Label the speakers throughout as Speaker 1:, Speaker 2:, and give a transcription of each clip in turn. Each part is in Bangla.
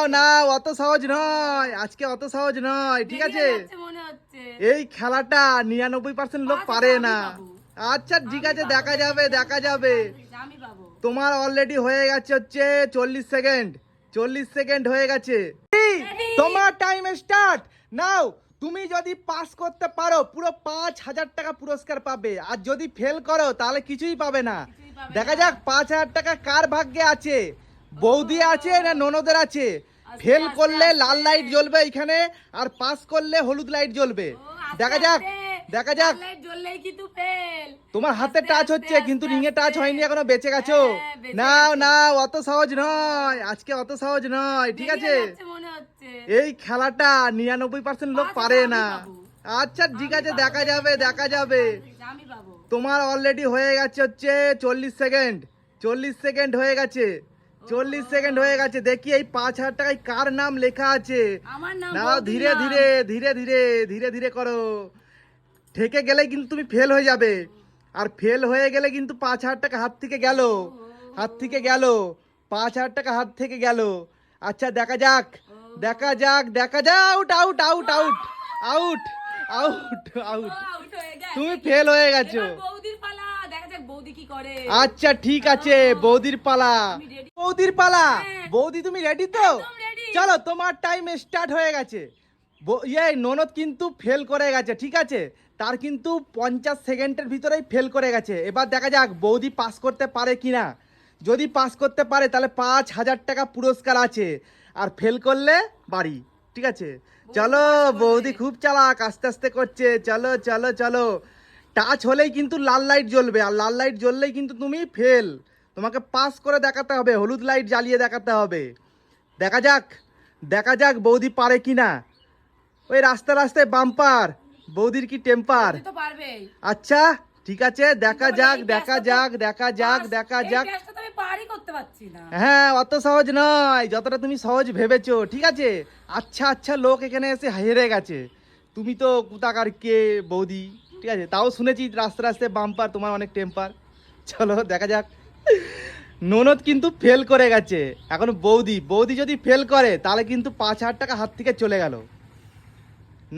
Speaker 1: নাও নাও, অত সহজ নয় আজকে, অত সহজ নয়, ঠিক আছে? এই খেলাটা 99% লোক পারে না। আচ্ছা ঠিক আছে, দেখা যাবে দেখা যাবে। তোমার অলরেডি হয়ে গেছে হচ্ছে 40 সেকেন্ড। 40 সেকেন্ড হয়ে গেছে। তোমার টাইম স্টার্ট নাও। তুমি যদি পাস করতে পারো পুরো 5,000 টাকা পুরস্কার পাবে, আর যদি ফেল করো তাহলে কিছুই পাবে না। দেখা যাক 5,000 টাকা কার ভাগ্যে আছে, বৌদি আছে না ননদের আছে। ফেল করলে লাল লাইট জ্বলবে এখানে, আর পাস করলে হলুদ লাইট জ্বলবে। দেখা যাক দেখা যাক। তোমার হাতে টাচ হচ্ছে কিন্তু রিংয়ে টাচ হয়নি এখনো, বেঁচে গেছো। নাও নাও, অত সহজ নয় আজকে, অত সহজ নয়, ঠিক আছে? এই খেলাটা 99% লোক পারে না। আচ্ছা ঠিক আছে, দেখা যাবে দেখা যাবে। তোমার অলরেডি হয়ে গেছে হচ্ছে 40 সেকেন্ড। 40 সেকেন্ড হয়ে গেছে। 40 সেকেন্ড হয়ে গেছে। দেখি এই 5,000 টাকায় কার নাম লেখা আছে। নাও, ধীরে ধীরে ধীরে ধীরে ধীরে ধীরে করো। ঠেকে গেলে কিন্তু তুমি ফেল হয়ে যাবে, আর ফেল হয়ে গেলে কিন্তু 5,000 টাকা হাত থেকে গেল। হাত থেকে গেল 5,000 টাকা, হাত থেকে গেল। আচ্ছা দেখা যাক দেখা যাক দেখা যাক। Out out out out out out out. তুমি ফেল হয়ে গেছো। আচ্ছা ঠিক আছে, বৌদির পালা। বৌদির পালা। বৌদি তুমি রেডি তো? চলো, তোমার টাইম স্টার্ট হয়ে গেছে। ননদ কিন্তু ফেল করে গেছে, ঠিক আছে? তার কিন্তু 50 সেকেন্ডের ভিতরেই ফেল করে গেছে। এবার দেখা যাক বৌদি পাস করতে পারে কিনা। যদি পাস করতে পারে তাহলে 5,000 টাকা পুরস্কার আছে, আর ফেল করলে বাড়ি, ঠিক আছে? চলো, বৌদি খুব চালাক, আস্তে আস্তে করছে। চলো চলো চলো। টাচ হলেই কিন্তু লাল লাইট জ্বলবে, আর লাল লাইট জ্বললেই কিন্তু তুমি ফেল। তোমাকে পাস করে দেখাতে হবে, হলুদ লাইট জ্বালিয়ে দেখাতে হবে। দেখা যাক দেখা যাক বৌদি পারে কিনা। ওই রাস্তা রাস্তায় বাম্পার, বৌদির কি টেম্পার। আচ্ছা ঠিক আছে, দেখা যাক দেখা যাক দেখা যাক দেখা যাক। হ্যাঁ, অত সহজ নয় যতটা তুমি সহজ ভেবেছো, ঠিক আছে? আচ্ছা আচ্ছা, লোক এখানে এসে হেরে গেছে। তুমি তো কোথাকার কে বৌদি, ঠিক আছে? তাও শুনেছি রাস্তা রাস্তায় বাম্পার, তোমার অনেক টেম্পার। চলো দেখা যাক। ননদ কিন্তু ফেল করে গেছে। এখন বৌদি বৌদি যদি ফেল করে তাহলে কিন্তু 5,000 টাকা হাত থেকে চলে গেল।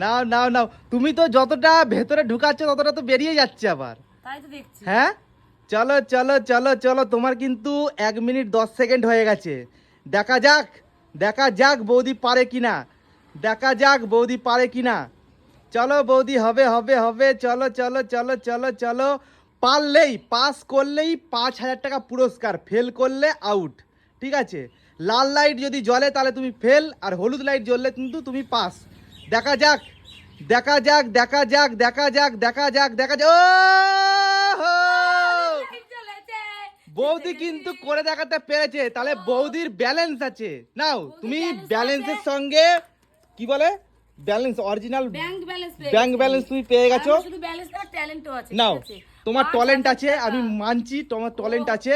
Speaker 1: নাও নাও নাও, তুমি তো যতটা ভেতরে ঢুকাচ্ছ ততটা তো বেরিয়ে যাচ্ছে আবার। হ্যাঁ, চলো চলো চলো চলো। তোমার কিন্তু 1 মিনিট 10 সেকেন্ড হয়ে গেছে। দেখা যাক দেখা যাক বৌদি পারে কিনা। দেখা যাক বৌদি পারে কিনা। চলো বৌদি, হবে হবে হবে। চলো চলো চলো চলো চলো। পারলেই, পাস করলেই 5,000 টাকা পুরস্কার, ফেল করলে আউট, ঠিক আছে? লাল লাইট যদি জ্বলে তাহলে তুমি ফেল, আর হলুদ লাইট জ্বললে কিন্তু তুমি পাস। দেখা যাক দেখা যাক দেখা যাক দেখা যাক দেখা যাক দেখা যাক। ও বৌদি কিন্তু করে দেখাতে পেরেছে, তাহলে বৌদির ব্যালেন্স আছে। নাও, তুমি ব্যালেন্সের সঙ্গে কি বলে, ব্যালেন্স অরিজিনাল ব্যাংক ব্যালেন্স তুমি পেয়ে গেছো। নাও, তোমার ট্যালেন্ট আছে, আমি মানছি তোমার ট্যালেন্ট আছে।